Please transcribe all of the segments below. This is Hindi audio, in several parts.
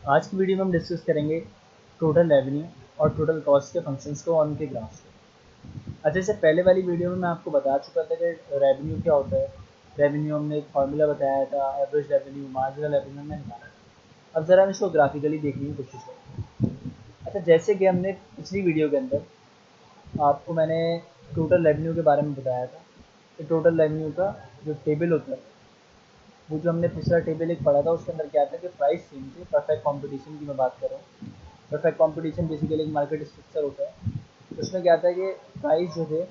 आज की वीडियो में हम डिस्कस करेंगे टोटल रेवेन्यू और टोटल कॉस्ट के फंक्शंस को और उनके ग्राफ्स को। अच्छा, इससे पहले वाली वीडियो में मैं आपको बता चुका था कि रेवेन्यू क्या होता है। रेवेन्यू हमने एक फार्मूला बताया था, एवरेज रेवेन्यू, मार्जिनल रेवेन्यू हमने निकाला था। अब ज़रा हम इसको ग्राफिकली देखने की कोशिश करें। अच्छा, जैसे कि हमने पिछली वीडियो के अंदर आपको मैंने टोटल रेवेन्यू के बारे में बताया था कि टोटल रेवेन्यू का जो टेबल होता है, वो जो हमने पिछला टेबल एक पढ़ा था, उसके अंदर क्या था कि प्राइस सेम थे। परफेक्ट कंपटीशन की मैं बात कर रहा हूँ। परफेक्ट कंपटीशन बेसिकली एक मार्केट स्ट्रक्चर होता है। उसमें क्या था कि प्राइस जो थे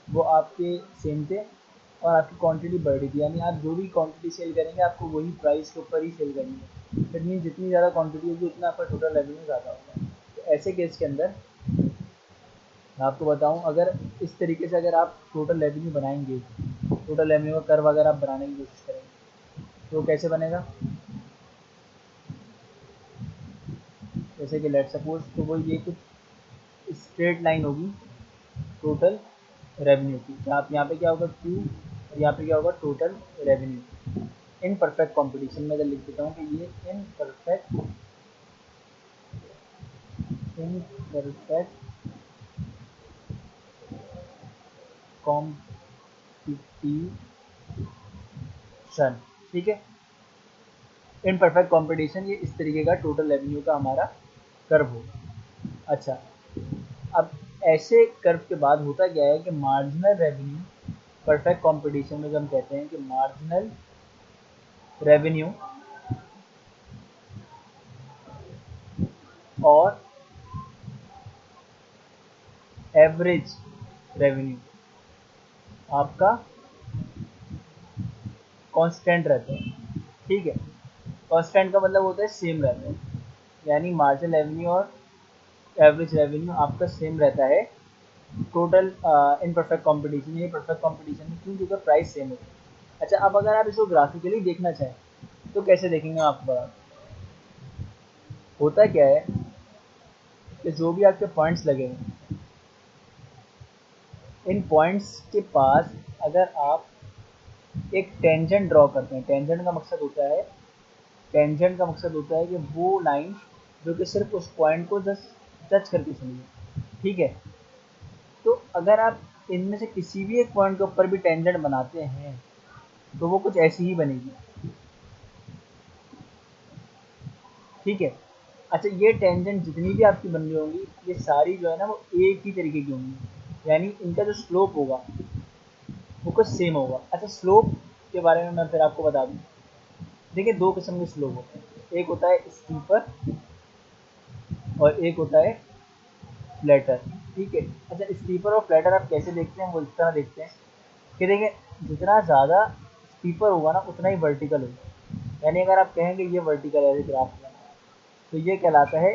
वो आपके सेम थे और आपकी क्वांटिटी बढ़ रही थी, यानी आप जो भी क्वांटिटी सेल करेंगे आपको वही प्राइस के ऊपर ही सेल करनी है। दैट मीन जितनी ज़्यादा क्वांटिटी होगी उतना आपका टोटल रेवेन्यू ज़्यादा होगा। तो ऐसे केस के अंदर मैं आपको बताऊं, अगर इस तरीके से अगर आप टोटल रेवेन्यू बनाएंगे, टोटल रेवेन्यू का कर्व अगर आप बनाने की कोशिश करेंगे तो कैसे बनेगा। जैसे कि लेट सपोज तो वो ये कुछ स्ट्रेट लाइन होगी टोटल रेवेन्यू की। आप यहाँ पे क्या होगा क्यू और यहाँ पे क्या होगा total revenue in perfect competition में। अगर लिख देता हूँ कि ये इन परफेक्ट कॉम्पिटिशन, ठीक है। इन परफेक्ट कॉम्पिटिशन, ये इस तरीके का टोटल रेवेन्यू का हमारा कर्व होगा। अच्छा, अब ऐसे कर्व के बाद होता क्या है कि मार्जिनल रेवेन्यू परफेक्ट कंपटीशन में, जब हम कहते हैं कि मार्जिनल रेवेन्यू और एवरेज रेवेन्यू आपका कांस्टेंट रहता है, ठीक है। कांस्टेंट का मतलब होता है सेम रहता है, यानी मार्जिनल रेवेन्यू और एवरेज रेवेन्यू आपका सेम रहता है टोटल इन परफेक्ट कंपटीशन। ये परफेक्ट कंपटीशन में क्यों, क्योंकि प्राइस सेम होता है। अच्छा, अब अगर आप इसको ग्राफिकली देखना चाहें तो कैसे देखेंगे आपको बता। होता क्या है कि जो भी आपके पॉइंट्स लगे हैं, इन पॉइंट्स के पास अगर आप एक टेंजेंट ड्रॉ करते हैं, टेंजेंट का मकसद होता है कि वो लाइन जो कि सिर्फ उस पॉइंट को जस्ट टच करके चली है, ठीक है। तो अगर आप इनमें से किसी भी एक पॉइंट के ऊपर भी टेंजेंट बनाते हैं तो वो कुछ ऐसी ही बनेगी, ठीक है। अच्छा, ये टेंजेंट जितनी भी आपकी बन रही होंगी, ये सारी जो है ना वो एक ही तरीके की होंगी, यानी इनका जो स्लोप होगा वो कुछ सेम होगा। अच्छा, स्लोप के बारे में मैं फिर आपको बता दूँ। देखिए, दो किस्म के स्लोप होते हैं, एक होता है स्टीपर और एक होता है फ्लैटर, ठीक है। अच्छा, स्टीपर और फ्लैटर आप कैसे देखते हैं, वो इस तरह देखते हैं कि देखिए, जितना ज़्यादा स्टीपर होगा ना उतना ही वर्टिकल होगा। यानी अगर आप कहेंगे ये वर्टिकल है ग्राफ में, तो ये कहलाता है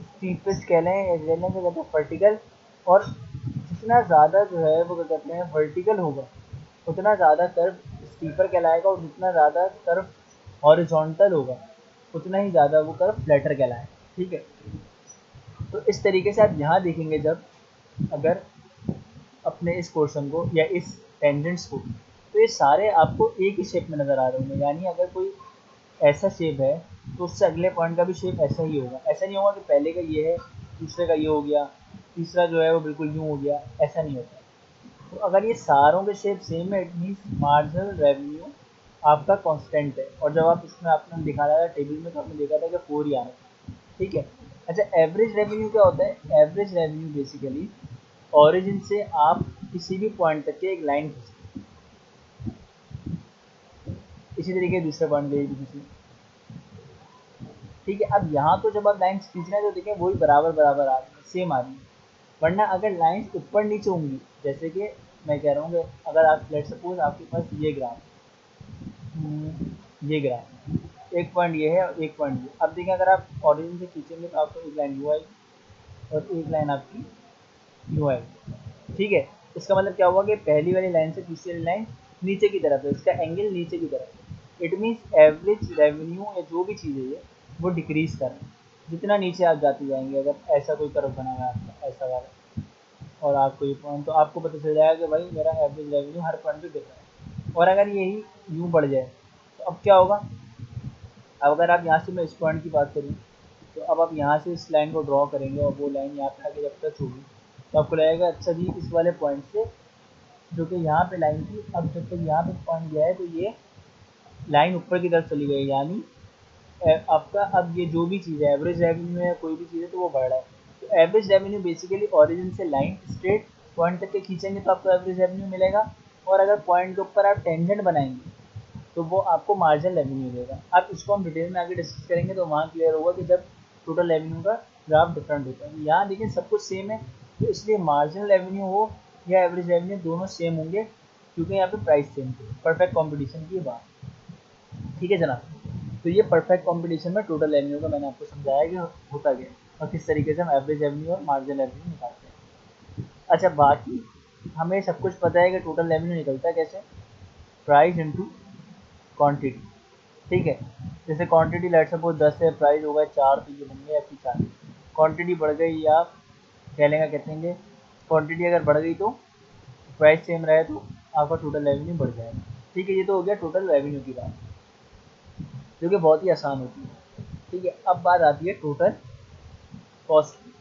स्टीपेस्ट, कह लें या कह लें क्या कहते हैं वर्टिकल। और जितना ज़्यादा जो है वो क्या कहते हैं वर्टिकल होगा उतना ज़्यादा कर्व स्टीपर कहलाएगा, और जितना ज़्यादा कर्व हॉरिजॉन्टल होगा उतना ही ज़्यादा वो कर्व फ्लैटर कहलाएगा, ठीक है। तो इस तरीके से आप यहाँ देखेंगे, जब अगर अपने इस पोर्शन को या इस टेंजेंट्स को, तो ये सारे आपको एक ही शेप में नज़र आ रहे होंगे। यानी अगर कोई ऐसा शेप है तो उससे अगले पॉइंट का भी शेप ऐसा ही होगा। ऐसा नहीं होगा कि पहले का ये है दूसरे का ये हो गया, तीसरा जो है वो बिल्कुल यूँ हो गया, ऐसा नहीं होता। तो अगर ये सारों के शेप सेम है, इट मीन्स मार्जिनल रेवेन्यू आपका कांस्टेंट है। और जब आप इसमें आपने दिखाया था टेबल में, तो आपने देखा था कि 4 ही आ रहा है, ठीक है। अच्छा, एवरेज रेवेन्यू क्या होता है। एवरेज रेवेन्यू बेसिकली ओरिजिन से आप किसी भी पॉइंट तक के एक लाइन खींचते हैं, इसी तरीके दूसरे पॉइंट पे भी खींचिए, ठीक है। अब यहाँ तो जब आप लाइन्स खींच रहे हैं तो देखें वही बराबर बराबर आ रही है, सेम आ रही है। वरना अगर लाइन्स ऊपर नीचे होंगी, जैसे कि मैं कह रहा हूँ कि अगर आप लेट सपोज आपके पास ये ग्राफ एक पॉइंट ये है और एक पॉइंट ये। अब देखिए, अगर आप ऑरिजिन से खींचेंगे तो आपको एक लाइन यू आएगी और एक लाइन आपकी यू आएगी, ठीक है। इसका मतलब क्या हुआ कि पहली वाली लाइन से दूसरी वाली लाइन नीचे की तरफ है, इसका एंगल नीचे की तरफ है। इट मीन्स एवरेज रेवेन्यू या जो भी चीज़ है ये वो डिक्रीज कर रहा है जितना नीचे आप जाते जाएंगे। अगर ऐसा कोई कर्व बना हुआ है आपका ऐसा वाला, और आपको ये पॉइंट, तो आपको पता चल जाएगा कि भाई मेरा एवरेज रेवेन्यू हर पॉइंट पे गिर रहा है। और अगर यही यूँ बढ़ जाए तो अब क्या होगा, अब अगर आप यहाँ से मैं इस पॉइंट की बात करूँ, तो अब आप यहाँ से इस लाइन को ड्रॉ करेंगे और वो लाइन यहाँ पे आके जब टच होगी तो आपको लगेगा अच्छा जी इस वाले पॉइंट से जो कि यहाँ पे लाइन थी, अब जब तक यहाँ पे पॉइंट गया है तो ये लाइन ऊपर की तरफ चली गई, यानी आपका अब ये जो भी चीज़ है एवरेज रेवेन्यू है, कोई भी चीज़ है तो वो बढ़ रहा है। तो एवरेज रेवेन्यू बेसिकली ओरिजिन से लाइन स्ट्रेट पॉइंट तक के खींचेंगे तो आपको एवरेज रेवेन्यू मिलेगा, और अगर पॉइंट के ऊपर आप टेंजेंट बनाएंगे तो वो आपको मार्जिनल रेवेन्यू देगा। अब इसको हम डिटेल में आगे डिस्कस करेंगे तो वहाँ क्लियर होगा कि जब टोटल रेवेन्यू का ग्राफ डिफरेंट होता है। यहाँ देखिए सब कुछ सेम है, तो इसलिए मार्जिनल रेवेन्यू हो या एवरेज रेवेन्यू दोनों सेम होंगे, क्योंकि यहाँ पे प्राइस सेम थी। परफेक्ट कॉम्पिटिशन की बात, ठीक है जनाब। तो ये परफेक्ट कॉम्पिटिशन में टोटल रेवेन्यू का मैंने आपको समझाया कि होता क्या और किस तरीके से हम एवरेज रेवेन्यू और मार्जिनल रेवेन्यू निकालते हैं। अच्छा, बाकी हमें सब कुछ पता है कि टोटल रेवेन्यू निकलता है कैसे, प्राइस इंटू क्वांटिटी, ठीक है। जैसे क्वांटिटी लेट सपोज 10 है, प्राइस होगा 4, तो ये बन गया आपकी 4। क्वांटिटी बढ़ गई या कह लेंगे कहते क्वांटिटी अगर बढ़ गई तो प्राइस सेम रहे तो आपका टोटल रेवेन्यू बढ़ जाएगा, ठीक है। ये तो हो गया टोटल रेवेन्यू की बात, जो कि बहुत ही आसान होती है, ठीक है। अब बात आती है टोटल कॉस्ट की।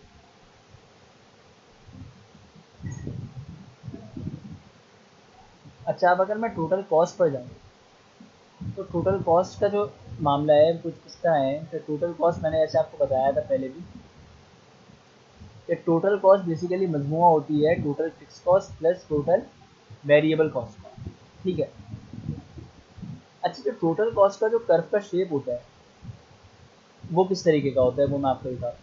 अच्छा, अब अगर मैं टोटल कॉस्ट पर जाऊँ तो टोटल कॉस्ट का जो मामला है कुछ इस तरह है कि टोटल कॉस्ट मैंने जैसे आपको बताया था पहले भी कि टोटल कॉस्ट बेसिकली मजमूआ होती है total fix cost plus total variable cost का, ठीक है। अच्छा, जो टोटल कॉस्ट का जो कर्व का शेप होता है वो किस तरीके का होता है वो मैं आपको बताता हूँ।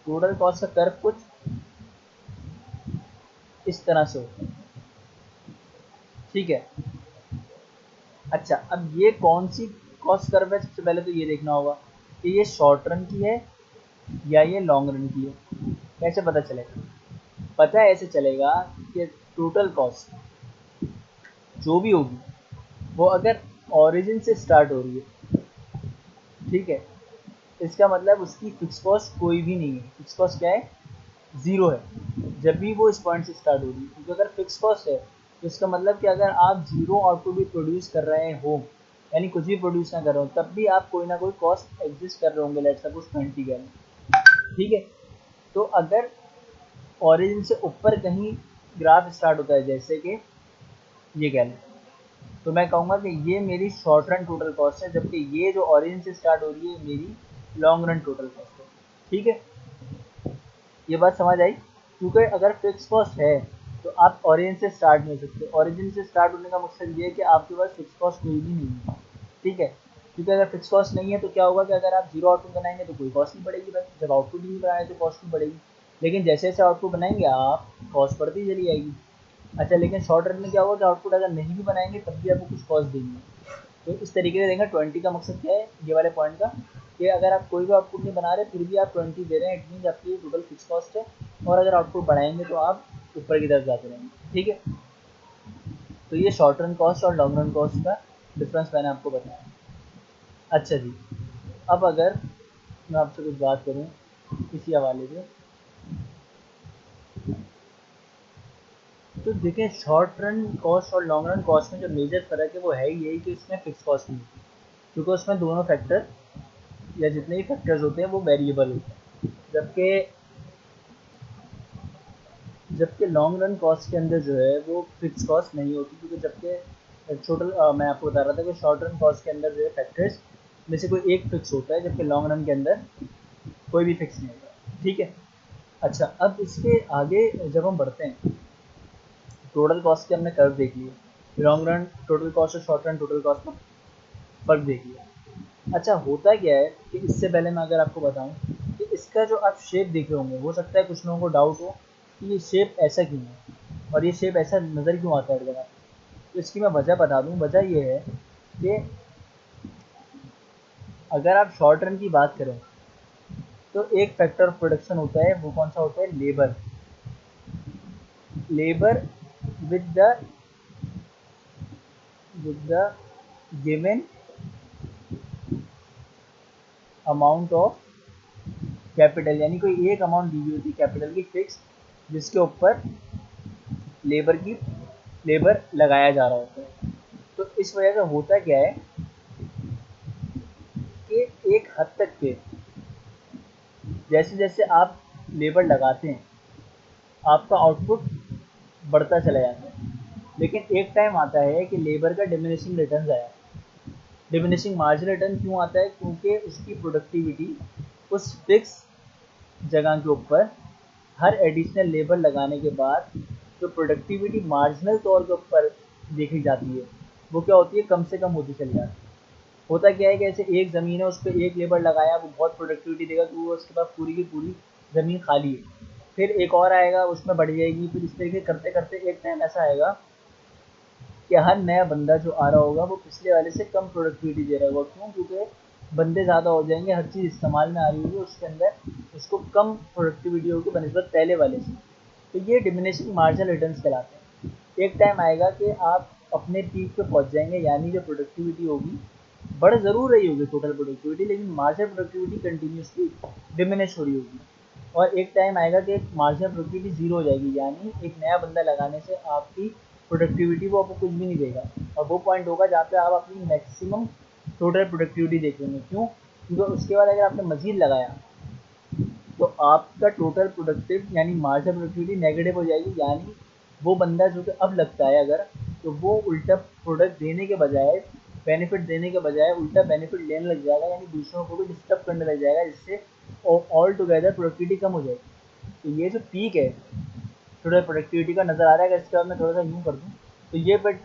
टोटल कॉस्ट का कर्व कुछ इस तरह से होता है, ठीक है। अच्छा, अब ये कौन सी कॉस्ट कर्व है, सबसे पहले तो ये देखना होगा कि ये शॉर्ट रन की है या ये लॉन्ग रन की है। कैसे पता चलेगा? पता ऐसे चलेगा कि टोटल कॉस्ट जो भी होगी वो अगर ओरिजिन से स्टार्ट हो रही है, ठीक है, इसका मतलब उसकी फिक्स कॉस्ट कोई भी नहीं है। फिक्स कॉस्ट क्या है? ज़ीरो है जब भी वो इस पॉइंट से स्टार्ट हो रही है, क्योंकि अगर फिक्स कॉस्ट है तो इसका मतलब कि अगर आप जीरो आउटपुट भी प्रोड्यूस कर रहे हो, यानी कुछ भी प्रोड्यूस ना कर रहे हो, तब भी आप कोई ना कोई कॉस्ट एग्जिस्ट कर रहे होंगे, लेट्स सपोज 20 गैलन, ठीक है। तो अगर ओरिजिन से ऊपर कहीं ग्राफ स्टार्ट होता है जैसे कि ये गैलन, तो मैं कहूँगा कि ये मेरी शॉर्ट रन टोटल कॉस्ट है, जबकि ये जो ओरिजिन से स्टार्ट हो रही है मेरी लॉन्ग रन टोटल कॉस्ट है, ठीक है। ये बात समझ आई? क्योंकि अगर फिक्स कॉस्ट है तो आप ओरिजिन से स्टार्ट नहीं हो सकते। ओरिजिन से स्टार्ट होने का मकसद ये है कि आपके पास फिक्स कॉस्ट कोई भी नहीं है, ठीक है। क्योंकि अगर फिक्स कॉस्ट नहीं है तो क्या होगा कि अगर आप जीरो आउटपुट बनाएंगे तो कोई कॉस्ट नहीं बढ़ेगी भाई, जब आउटपुट ही नहीं बनाए तो कॉस्ट नहीं बढ़ेगी। लेकिन जैसे जैसे आउटपुट बनाएंगे आप कॉस्ट बढ़ती चली जाएगी। अच्छा, लेकिन शॉर्ट रन में क्या होगा कि आउटपुट अगर नहीं भी बनाएंगे तब भी आपको कुछ कॉस्ट देंगे। तो इस तरीके से देंगे। 20 का मकसद क्या है ये वाले पॉइंट का, कि अगर आप कोई भी आउटपुट नहीं बना रहे फिर भी आप 20 दे रहे हैं, इट मीन आपकी टोटल फिक्स कॉस्ट है, और अगर आउटपुट बढ़ाएंगे तो आप ऊपर की तरफ जाते रहेंगे, ठीक है। तो ये शॉर्ट रन कॉस्ट और लॉन्ग रन कॉस्ट का डिफरेंस मैंने आपको बताया। अच्छा जी, अब अगर मैं आपसे कुछ बात करूँ इसी हवाले से, तो देखिए शॉर्ट रन कॉस्ट और लॉन्ग रन कॉस्ट में जो मेजर फ़र्क है वो है यही कि इसमें फिक्स कॉस्ट नहीं होती, क्योंकि उसमें दोनों फैक्टर या जितने भी फैक्टर्स होते हैं वो वेरिएबल होते हैं। जबकि लॉन्ग रन कॉस्ट के अंदर जो है वो फिक्स कॉस्ट नहीं होती, क्योंकि जबकि टोटल मैं आपको बता रहा था कि शॉर्ट रन कॉस्ट के अंदर जो है फैक्टर्स में से कोई एक फिक्स होता है, जबकि लॉन्ग रन के अंदर कोई भी फिक्स नहीं होता, ठीक है। अच्छा, अब इसके आगे जब हम बढ़ते हैं, टोटल कॉस्ट के हमने कर्व देख लिए, लॉन्ग रन टोटल कॉस्ट और शॉर्ट रन टोटल कॉस्ट का फर्क देख लिया। अच्छा, होता क्या है कि इससे पहले मैं अगर आपको बताऊं कि इसका जो आप शेप देख रहे होंगे, हो सकता है कुछ लोगों को डाउट हो कि ये शेप ऐसा क्यों है और ये शेप ऐसा नज़र क्यों आता है हर जगह। तो इसकी मैं वजह बता दूं। वजह ये है कि अगर आप शॉर्ट रन की बात करें तो एक फैक्टर ऑफ प्रोडक्शन होता है, वो कौन सा होता है? Labour. Labour with the given amount of capital, यानी कोई एक अमाउंट दी हुई होती है कैपिटल की फिक्स, जिसके ऊपर लेबर लगाया जा रहा होता है। तो इस वजह से होता क्या है कि एक हद तक के जैसे जैसे आप लेबर लगाते हैं आपका आउटपुट बढ़ता चला जाता है, लेकिन एक टाइम आता है कि लेबर का डिमिनिशिंग रिटर्न आया। डिमिनिशिंग मार्जिन रिटर्न क्यों आता है? क्योंकि उसकी प्रोडक्टिविटी उस फिक्स जगह के ऊपर हर एडिशनल लेबर लगाने के बाद जो प्रोडक्टिविटी मार्जिनल तौर के ऊपर देखी जाती है वो क्या होती है, कम से कम होती चली जाती है। होता क्या है कि ऐसे एक ज़मीन है, उस पर एक लेबर लगाया, वो बहुत प्रोडक्टिविटी देगा क्योंकि उसके पास पूरी की पूरी ज़मीन खाली है। फिर एक और आएगा, उसमें बढ़ जाएगी। फिर इस तरीके करते करते एक टाइम ऐसा आएगा कि हर नया बंदा जो आ रहा होगा वो पिछले वाले से कम प्रोडक्टिविटी दे रहा होगा। क्यों? क्योंकि बंदे ज़्यादा हो जाएंगे, हर चीज़ इस्तेमाल में आ रही होगी, उसके अंदर उसको कम प्रोडक्टिविटी होगी बनस्बत पहले वाले से। तो ये डिमिनिशिंग मार्जिनल रिटर्न्स कहलाते हैं। एक टाइम आएगा कि आप अपने पीक पे पहुंच जाएंगे, यानी जो प्रोडक्टिविटी होगी बढ़ ज़रूर रही होगी टोटल प्रोडक्टिविटी, लेकिन मार्जिनल प्रोडक्टिविटी कंटिन्यूसली डिमिनिश हो रही होगी। और एक टाइम आएगा कि मार्जिनल प्रोडक्टिविटी जीरो हो जाएगी, यानी एक नया बंदा लगाने से आपकी प्रोडक्टिविटी वो आपको कुछ भी नहीं देगा। और वो पॉइंट होगा जहाँ पे आप अपनी मैक्सिमम टोटल प्रोडक्टिविटी देख लेंगे। क्यों? क्योंकि उसके बाद अगर आपने मजीद लगाया तो आपका टोटल प्रोडक्टिव यानी मार्जिनल प्रोडक्टिविटी नेगेटिव हो जाएगी। यानी वो बंदा जो कि अब लगता है अगर, तो वो उल्टा प्रोडक्ट देने के बजाय, बेनिफिट देने के बजाय उल्टा बेनिफिट लेने लग जाएगा, यानी दूसरों को भी डिस्टर्ब करने लग जाएगा, जिससे ऑल टुगेदर प्रोडक्टिविटी कम हो जाएगी। तो ये जो पीक है टोटल प्रोडक्टिविटी का नज़र आ रहा है, अगर इसके बाद मैं थोड़ा सा यूँ कर दूँ तो ये बट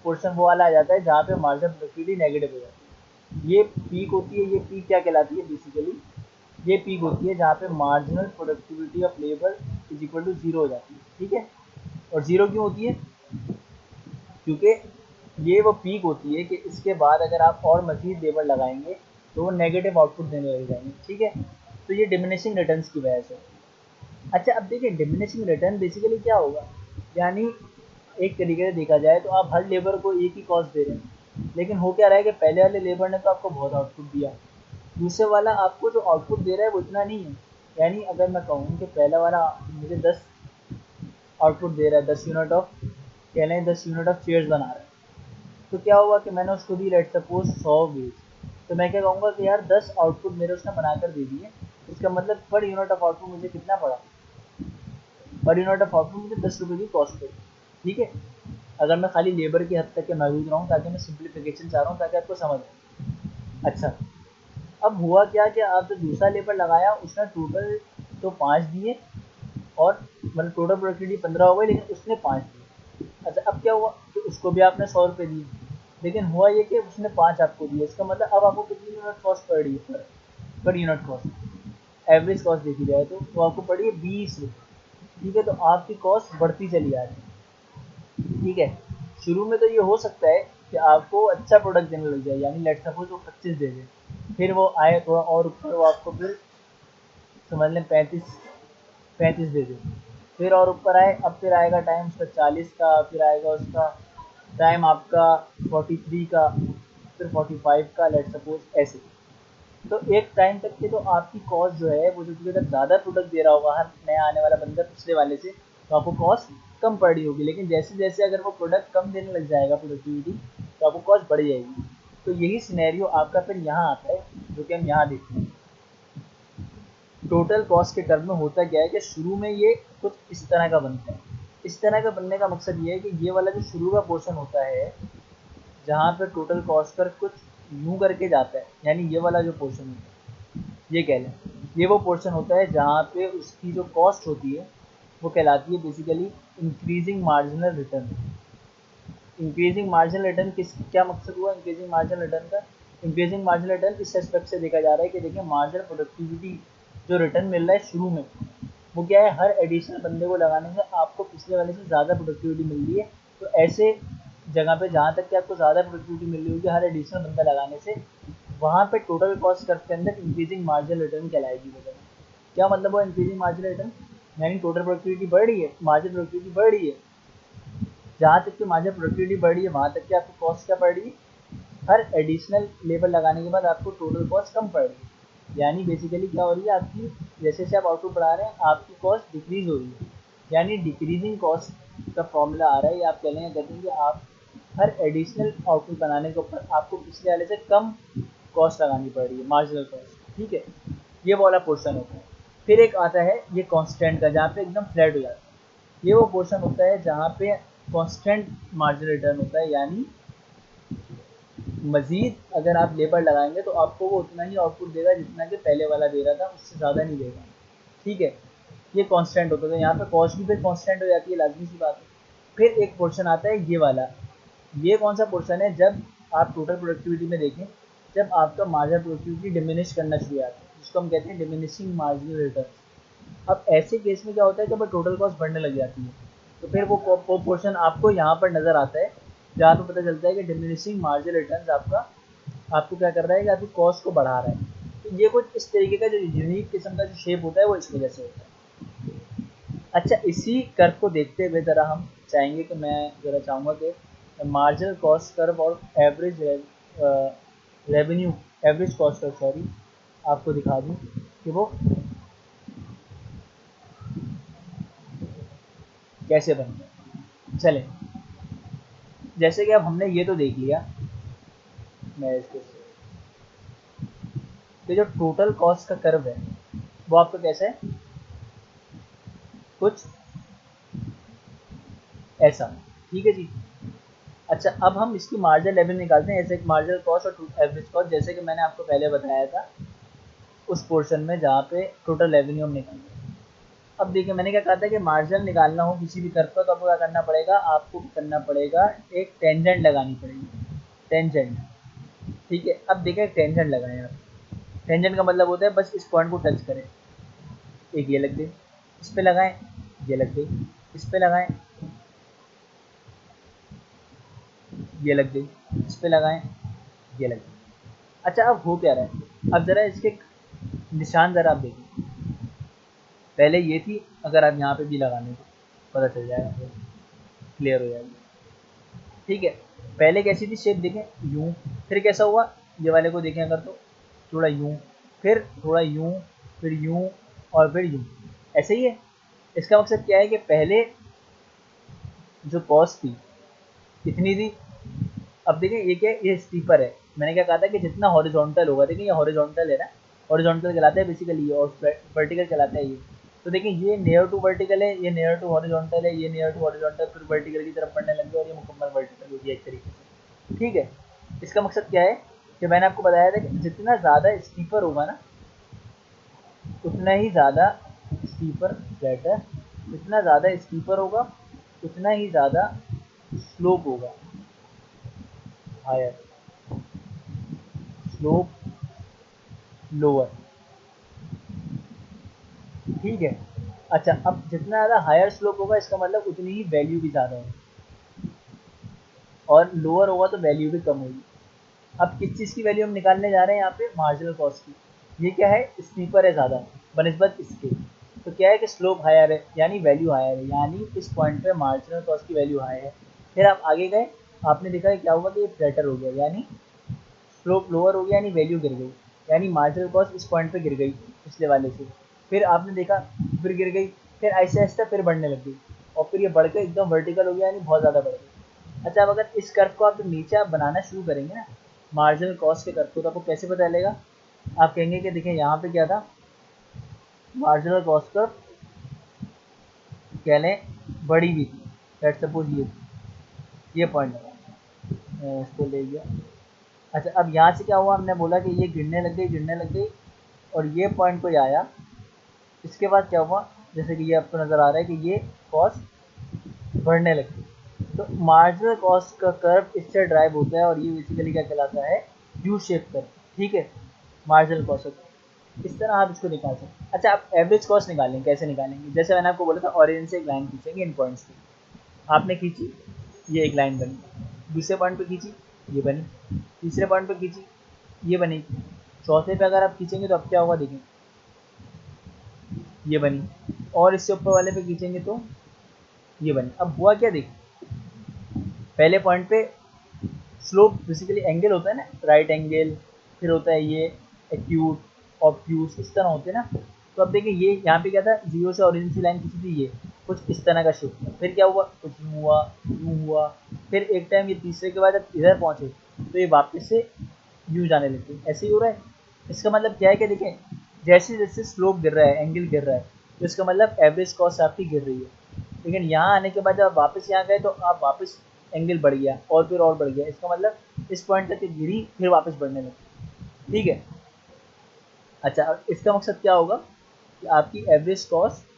पोर्शन वो वाला आ जाता है जहाँ पे मार्जिनल प्रोडक्टिविटी नेगेटिव हो जाती है। ये पीक होती है। ये पीक क्या कहलाती है? बेसिकली ये पीक होती है जहाँ पे marginal productivity of labour is equal to zero हो जाती है। ठीक है? और जीरो क्यों होती है? क्योंकि ये वो पीक होती है कि इसके बाद अगर आप और मजीद लेबर लगाएंगे तो वो नेगेटिव आउटपुट देने लग जाएंगे। ठीक है? तो ये डिमिनिशिंग रिटर्न्स की वजह से। अच्छा, अब देखिए डिमिनिशिंग रिटर्न बेसिकली क्या होगा, यानी एक तरीके से देखा जाए तो आप हर लेबर को एक ही कॉस्ट दे रहे हैं, लेकिन हो क्या रहा है कि पहले वाले लेबर ने तो आपको बहुत आउटपुट दिया, दूसरे वाला आपको जो आउटपुट दे रहा है वो इतना नहीं है। यानी अगर मैं कहूँ कि पहला वाला मुझे 10 आउटपुट दे रहा है, 10 यूनिट ऑफ, कह लें 10 यूनिट ऑफ चेयर्स बना रहा है, तो क्या हुआ कि मैंने उसको दी लेट सपोज 100 वेज, तो मैं क्या कहूँगा कि यार 10 आउटपुट मेरे उसने बनाकर दे दिए, इसका मतलब पर यूनिट ऑफ आउटपुट मुझे कितना पड़ा? पर यूनिट ऑफ आउटपुट मुझे 10 रुपये की कॉस्ट पड़ी। ठीक है? अगर मैं खाली लेबर की हद तक के महदूद रहूँ, ताकि मैं सिंप्लीफिकेशन चाह रहा हूँ ताकि आपको समझ आए। अच्छा, अब हुआ क्या कि आप जो दूसरा लेबर लगाया उसने टोटल तो 5 दिए, और मतलब टोटल प्रोडक्टिविटी 15 हो गई, लेकिन उसने 5 दिए। अच्छा, अब क्या हुआ कि उसको भी आपने 100 रुपये दिए, लेकिन हुआ ये कि उसने 5 आपको दिए। इसका मतलब अब आपको कितनी यूनिट कॉस्ट पड़ रही है? Per unit cost, average cost देखी जाए तो आपको पड़ी है 20 रुपये। ठीक है? तो आपकी कॉस्ट बढ़ती चली जा रही है। ठीक है? शुरू में तो ये हो सकता है कि आपको अच्छा प्रोडक्ट देने लग जाए, यानी लेट सपोज वो 25 दे दे, फिर वो आए थोड़ा और ऊपर, वो आपको फिर समझ लें 35 दे दे, फिर और ऊपर आए, अब फिर आएगा टाइम उसका 40 का, फिर आएगा उसका टाइम आपका 43 का, फिर 45 का, लेट सपोज ऐसे। तो एक टाइम तक के तो आपकी कॉस्ट जो है वो, जो अगर ज़्यादा प्रोडक्ट दे रहा होगा हर नया आने वाला बंदा पिछले वाले से, तो आपको कॉस्ट कम पड़ रही होगी। लेकिन जैसे जैसे अगर वो प्रोडक्ट कम देने लग जाएगा प्रोडक्टिविटी, तो आपको कॉस्ट बढ़ जाएगी। तो यही सिनेरियो आपका फिर यहाँ आता है, जो कि हम यहाँ देखते हैं। टोटल कॉस्ट के टर्म में होता क्या है कि शुरू में ये कुछ इस तरह का बनता है। इस तरह का बनने का मकसद ये है कि ये वाला जो शुरू का पोर्शन होता है जहाँ पे टोटल कॉस्ट पर कुछ यूं करके जाता है, यानी ये वाला जो पोर्शन होता है, ये कह लें ये वो पोर्शन होता है जहाँ पे उसकी जो कॉस्ट होती है वो कहलाती है basically increasing marginal return. Increasing marginal return किस क्या मकसद हुआ इंक्रीजिंग मार्जिनल रिटर्न का? इंक्रीजिंग मार्जिनल रिटर्न इस एस्पेक्ट से देखा जा रहा है कि देखिए मार्जिनल प्रोडक्टिविटी जो रिटर्न मिल रहा है शुरू में, वो क्या है, हर एडिशनल बंदे को लगाने से आपको पिछले वाले से ज़्यादा प्रोडक्टिविटी मिल रही है। तो ऐसे जगह पे जहाँ तक कि आपको ज़्यादा प्रोडक्टिविटी मिल रही होगी हर एडिशनल बंदा लगाने से, वहाँ पे टोटल कॉस्ट कर्व के अंदर इंक्रीजिंग मार्जिनल रिटर्न कहलाएगी वो जगह। क्या मतलब हुआ इंक्रीजिंग मार्जिनल रिटर्न? यानी टोटल प्रोडक्टिविटी बढ़ रही है, मार्जिनल प्रोडक्टिविटी बढ़ रही है, जहाँ तक कि मार्जिनल प्रोडक्टिविटी बढ़ रही है वहाँ तक कि आपको कॉस्ट क्या पड़ रही है? हर एडिशनल लेबर लगाने के बाद आपको टोटल कॉस्ट कम पड़ रही है। यानी बेसिकली क्या हो रही है आपकी, जैसे जैसे आप आउटपुट बढ़ा रहे हैं आपकी कॉस्ट डिक्रीज हो रही है। यानी डिक्रीजिंग कॉस्ट का फॉर्मूला आ रहा है, या आप कह लेंगे कहते हैं कि आप हर एडिशनल आउटपुट बनाने के ऊपर आपको पिछले वाले से कम कॉस्ट लगानी पड़ रही है, मार्जिनल कॉस्ट, ठीक है। ये वाला पोर्शन होता है। फिर एक आता है ये कांस्टेंट का, जहाँ पे एकदम फ्लैट हो जाता है। ये वो पोर्शन होता है जहाँ पे कांस्टेंट मार्जिनल रिटर्न होता है, यानी मजीद अगर आप लेबर लगाएंगे तो आपको वो उतना ही आउटपुट देगा जितना कि पहले वाला दे रहा था, उससे ज़्यादा नहीं देगा, ठीक है। ये कांस्टेंट होता है, तो यहाँ पे कॉस्ट भी फिर कांस्टेंट हो जाती है, लाजमी सी बात है। फिर एक पोर्शन आता है ये वाला। ये कौन सा पोर्शन है, जब आप टोटल प्रोडक्टिविटी में देखें, जब आपका मार्जिनल प्रोडक्टिविटी डिमिनिश करना शुरू हो जाता है, जिसको हम कहते हैं डिमिनिशिंग मार्जिनल रिटर्न। अब ऐसे केस में क्या होता है, जब टोटल कॉस्ट बढ़ने लग जाती है, तो फिर वो पोर्शन आपको यहाँ पर नज़र आता है, जहाँ पे पता चलता है कि डिमिनिशिंग मार्जिनल रिटर्न आपका आपको क्या कर रहा है कि आपकी कॉस्ट को बढ़ा रहा है। तो ये कुछ इस तरीके का जो यूनिक किस्म का जो शेप होता है वो इस वजह से होता है। अच्छा, इसी कर्व को देखते हुए ज़रा हम चाहेंगे कि मैं ज़रा चाहूँगा कि मार्जिनल कॉस्ट कर्व और average revenue, average cost curve sorry, आपको दिखा दूँ कि वो कैसे बनते हैं। चलें, जैसे कि अब हमने ये तो देख लिया, मैं इसके कि जो टोटल कॉस्ट का कर्व है वो आपका कैसा है, कुछ ऐसा, ठीक है जी। अच्छा, अब हम इसकी मार्जिनल लेवल निकालते हैं, ऐसे एक मार्जिनल कॉस्ट और एवरेज कॉस्ट, जैसे कि मैंने आपको पहले बताया था उस पोर्शन में जहाँ पे टोटल रेवेन्यू हम निकालते हैं। अब देखिए, मैंने क्या कहा था कि मार्जिनल निकालना हो किसी भी कर्व का, तो आपको क्या करना पड़ेगा, आपको करना पड़ेगा एक टेंजेंट लगानी पड़ेगी, टेंजेंट, ठीक है। अब देखिए टेंजेंट लगाएं आप, टेंजेंट का मतलब होता है बस इस पॉइंट को टच करें, एक ये लग गई, इस पे लगाएं, ये लग गई, इस पे लगाएं, ये लग गई, इस पे लगाएं, ये लग गई। अच्छा, अब हो क्या रहा है, अब ज़रा इसके निशान ज़रा आप देखिए, पहले ये थी, अगर आप यहाँ पे भी लगाने को पता चल जाएगा, क्लियर हो जाएगी, ठीक है। पहले कैसी थी शेप देखें, यूं, फिर कैसा हुआ, ये वाले को देखें अगर तो थोड़ा यूं, फिर थोड़ा यूं, फिर यूं, और फिर यूं, ऐसे ही है। इसका मकसद क्या है कि पहले जो कॉस्ट थी कितनी थी, अब देखिए ये क्या है, ये स्टीपर है। मैंने क्या कहा था कि जितना हॉरिजॉन्टल होगा, देखिए ये हॉरिजॉन्टल है ना, हॉरिजॉन्टल कहलाता है बेसिकली ये, और वर्टिकल कहलाता है ये। तो देखिए ये नियर टू वर्टिकल है, ये नियर टू हॉरिजॉन्टल है, ये नियर टू हॉरिजॉन्टल, फिर वर्टिकल की तरफ बढ़ने लग गया, और ये मुकम्मल वर्टिकल हो गया एक तरीके से, ठीक है। इसका मकसद क्या है कि मैंने आपको बताया था कि जितना ज़्यादा स्टीपर होगा ना, उतना ही ज़्यादा स्टीपर फ्लैटर, जितना ज़्यादा स्टीपर होगा उतना ही ज़्यादा स्लोप होगा, हायर, स्लोप लोअर, ठीक है। अच्छा, अब जितना ज़्यादा हायर स्लोप होगा इसका मतलब उतनी ही वैल्यू भी ज़्यादा है, और लोअर होगा तो वैल्यू भी कम होगी। अब किस चीज़ की वैल्यू हम निकालने जा रहे हैं यहाँ पे, मार्जिनल कॉस्ट की। ये क्या है, स्टीपर है ज़्यादा बनस्बत इसके, तो क्या है कि स्लोप हायर है, यानी वैल्यू हायर है, यानी इस पॉइंट पे मार्जिनल कॉस्ट की वैल्यू हाई है। फिर आप आगे गए, आपने देखा है क्या हुआ कि ये फ्लैटर हो गया, यानी स्लोप लोअर हो गया, यानी वैल्यू गिर गई, यानी मार्जिनल कॉस्ट इस पॉइंट पे गिर गई पिछले वाले से। फिर आपने देखा, फिर गिर गई, फिर ऐसे ऐसे फिर बढ़ने लग गई, और फिर ये बढ़ के एकदम वर्टिकल हो गया, यानी बहुत ज़्यादा बढ़ गई। अच्छा, अब अगर इस कर्व को आप जब नीचे आप बनाना शुरू करेंगे ना, मार्जिनल कॉस्ट के कर्व को, तो आपको कैसे पता चलेगा, आप कहेंगे कि देखिए यहाँ पे क्या था, मार्जिनल कॉस्ट कर्व कह लें बड़ी हुई थी, लेट्स सपोज ये पॉइंट लगा, इसको ले गया। अच्छा, अब यहाँ से क्या हुआ, हमने बोला कि ये गिरने लग गई, गिरने लग गई, और ये पॉइंट को आया। इसके बाद क्या हुआ, जैसे कि ये आपको नज़र आ रहा है कि ये कॉस्ट बढ़ने लगी। तो मार्जिनल कॉस्ट का कर्व इससे ड्राइव होता है, और ये बेसिकली क्या कहलाता है, यू शेप कर्व, ठीक है। मार्जिनल कॉस्ट का इस तरह आप इसको निकाल सकते हैं। अच्छा, आप एवरेज कॉस्ट निकालेंगे, कैसे निकालेंगे, जैसे मैंने आपको बोला था, ऑरिजिन से एक लाइन खींचेंगे इन पॉइंट्स की, आपने खींची, ये एक लाइन बनी, दूसरे पॉइंट पे खींची, ये बनी, तीसरे पॉइंट पे खींची, ये बनेगी, चौथे पे अगर आप खींचेंगे तो अब क्या होगा देखें, ये बनी, और इससे ऊपर वाले पे खींचेंगे तो ये बनी। अब हुआ क्या देखिए, पहले पॉइंट पे स्लोप बेसिकली एंगल होता है ना, राइट एंगल, फिर होता है ये एक्यूट, ऑब्ट्यूज, इस तरह होते हैं ना। तो अब देखिए ये यहाँ पे क्या था, जीरो से ओरिजिन की लाइन खींची थी, ये कुछ इस तरह का शिफ्ट हुआ, फिर क्या हुआ, कुछ यूँ हुआ, फिर एक टाइम ये तीसरे के बाद जब इधर पहुँचे तो ये वापस से यूँ जाने लगे, ऐसे ही हो रहा है। इसका मतलब क्या है कि देखें, जैसे जैसे स्लोप गिर रहा है, एंगल गिर रहा है, तो इसका मतलब एवरेज कॉस्ट आपकी गिर रही है। लेकिन यहाँ आने के बाद जब आप वापस यहाँ गए तो आप वापस एंगल बढ़ गया और फिर और बढ़ गया, इसका मतलब इस पॉइंट तक गिरी फिर वापस बढ़ने लगी, ठीक है। अच्छा, अब इसका मकसद क्या होगा कि आपकी एवरेज कॉस्ट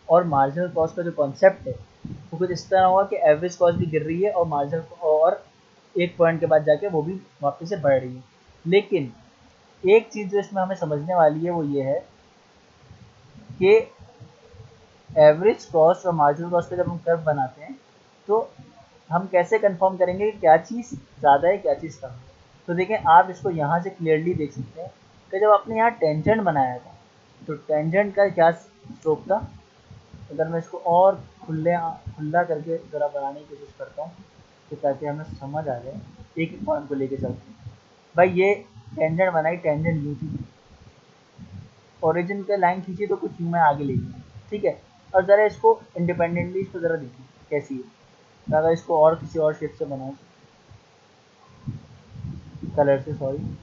और मार्जिनल कॉस्ट का जो कॉन्सेप्ट है वो कुछ इस तरह होगा कि एवरेज कॉस्ट भी गिर रही है और मार्जिनल और एक पॉइंट के बाद जाके वो भी वापस से बढ़ रही है। लेकिन एक चीज़ जो इसमें हमें समझने वाली है वो ये है कि एवरेज कॉस्ट और मार्जिनल कॉस्ट का जब हम कर्व बनाते हैं तो हम कैसे कंफर्म करेंगे कि क्या चीज़ ज़्यादा है क्या चीज़ कम है। तो देखें, आप इसको यहाँ से क्लियरली देख सकते हैं कि जब आपने यहाँ टेंजेंट बनाया था तो टेंजेंट का क्या स्लोप था। अगर मैं इसको और खुला करके ज़रा बनाने की कोशिश करता हूँ तो ताकि हमें समझ आ जाए, एक एक पॉइंट को लेके चलते हैं। भाई ये टेंजेंट बनाई, टेंजेंट यू थी, ओरिजिन का लाइन खींची तो कुछ यूँ में आगे ले गया, ठीक है। और ज़रा इसको इंडिपेंडेंटली इसको ज़रा देखिए कैसी है। तो अगर इसको और किसी और शेप से बनाऊँ, कलर से, सॉरी,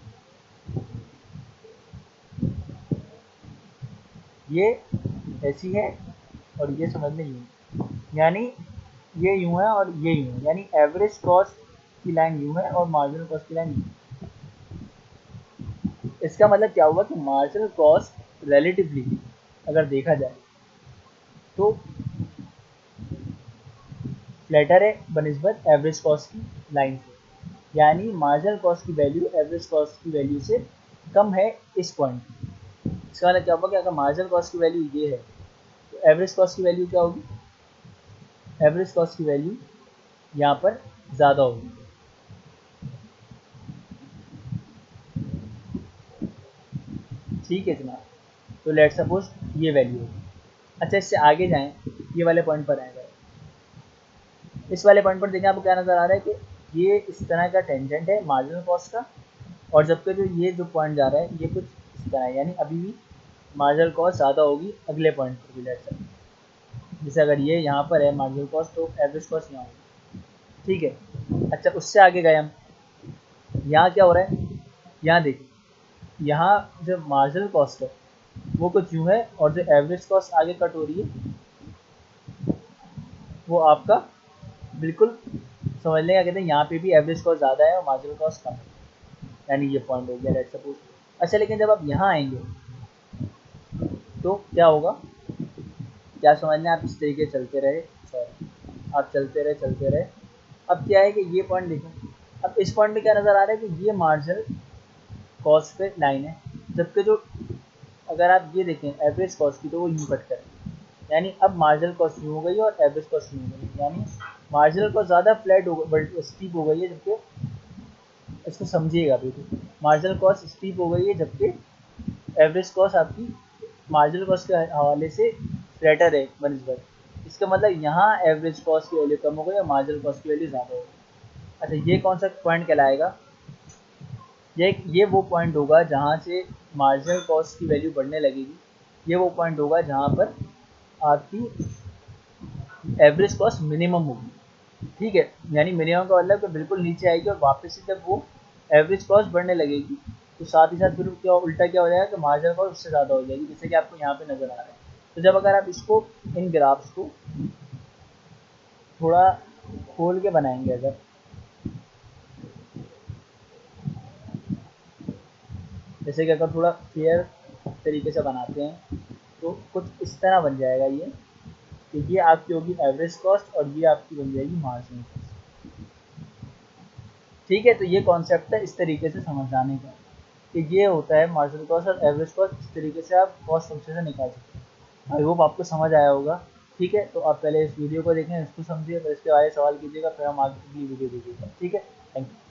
ये ऐसी है और ये समझ में यूँ, यानी ये यूँ है और ये यूँ है, यानी एवरेज कॉस्ट की लाइन यूँ है और मार्जिनल कॉस्ट की लाइन यूँ। इसका मतलब क्या हुआ कि मार्जिनल कॉस्ट रिलेटिवली अगर देखा जाए तो फ्लैटर है बनिस्बत एवरेज कॉस्ट की लाइन से, यानी मार्जिनल कॉस्ट की वैल्यू एवरेज कॉस्ट की वैल्यू से कम है इस पॉइंट। इसका मतलब क्या होगा कि अगर मार्जिनल कॉस्ट की वैल्यू ये है तो एवरेज कॉस्ट की वैल्यू क्या होगी, एवरेज कॉस्ट की वैल्यू यहाँ पर ज़्यादा होगी। ठीक है जनाब, तो लेट सपोज ये वैल्यू होगी। अच्छा, इससे आगे जाएं, ये वाले पॉइंट पर आएगा। इस वाले पॉइंट पर देखें, आपको क्या नज़र आ रहा है कि ये इस तरह का टेंजेंट है मार्जिनल कॉस्ट का, और जबकि जो ये जो पॉइंट जा रहा है ये कुछ इस तरह है, यानी अभी भी मार्जिनल कॉस्ट ज़्यादा होगी अगले पॉइंट पर भी। लेट सपोज जैसे अगर ये यहाँ पर है मार्जिनल कॉस्ट तो एवरेज कॉस्ट यहाँ होगी, ठीक है। अच्छा, उससे आगे गए हम, यहाँ क्या हो रहा है, यहाँ देखिए, यहाँ जो मार्जिनल कॉस्ट है वो कुछ यूँ है और जो एवरेज कॉस्ट आगे कट हो रही है वो आपका बिल्कुल समझ लें, क्या कहते हैं, यहाँ पे भी एवरेज कॉस्ट ज़्यादा है और मार्जिनल कॉस्ट कम है, यानी ये पॉइंट हो गया लेट सपोज। अच्छा, लेकिन जब आप यहाँ आएंगे तो क्या होगा, क्या समझना, आप इस तरीके चलते रहे, सॉरी, आप चलते रहे। अब क्या है कि ये पॉइंट देखें, अब इस पॉइंट में क्या नज़र आ रहा है कि ये मार्जिनल कॉस्ट पे लाइन है, जबकि जो अगर आप ये देखें एवरेज कॉस्ट की तो वो यूँ कट करें, यानी अब मार्जिनल कॉस्ट यूँ हो गई और एवरेज कॉस्ट यूँ हो गई, यानी मार्जिनल कॉस्ट ज़्यादा फ्लैट हो गई, स्टीप हो गई है, जबकि इसको समझिएगा बिल्कुल, मार्जिनल कॉस्ट स्टीप हो गई है जबकि एवरेज कॉस्ट आपकी मार्जिनल कॉस्ट के हवाले से फ्लैटर है बनिस्बत। इसका मतलब यहाँ एवरेज कॉस्ट की वैल्यू कम हो गई और मार्जिनल कॉस्ट की वैल्यू ज़्यादा हो गई। अच्छा, ये कौन सा पॉइंट कहलाएगा, ये वो पॉइंट होगा जहाँ से मार्जिनल कॉस्ट की वैल्यू बढ़ने लगेगी, ये वो पॉइंट होगा जहाँ पर आपकी एवरेज कॉस्ट मिनिमम होगी, ठीक है। यानी मिनिमम का मतलब कि बिल्कुल नीचे आएगी और वापस से जब वो एवरेज कॉस्ट बढ़ने लगेगी तो साथ ही साथ फिर क्या उल्टा क्या हो जाएगा कि मार्जिनल कॉस्ट उससे ज़्यादा हो जाएगी, जैसे कि आपको यहाँ पे नज़र आ रहा है। तो जब अगर आप इसको, इन ग्राफ्स को थोड़ा खोल के बनाएंगे, अगर जैसे कि अगर थोड़ा फेयर तरीके से बनाते हैं तो कुछ इस तरह बन जाएगा ये, कि ये आपकी होगी एवरेज कॉस्ट और ये आपकी बन जाएगी मार्जिनल कॉस्ट, ठीक है। तो ये कॉन्सेप्ट है इस तरीके से समझाने का कि ये होता है मार्जिनल कॉस्ट और एवरेज कॉस्ट, इस तरीके से आप कॉस्ट फंक्शन से निकाल सकते हैं। आई होप आपको समझ आया होगा, ठीक है। तो आप पहले इस वीडियो को देखें, इसको समझिए, फिर इसके बारे में सवाल कीजिएगा, फिर हम आगे की वीडियो देखिएगा, ठीक है। Thank you.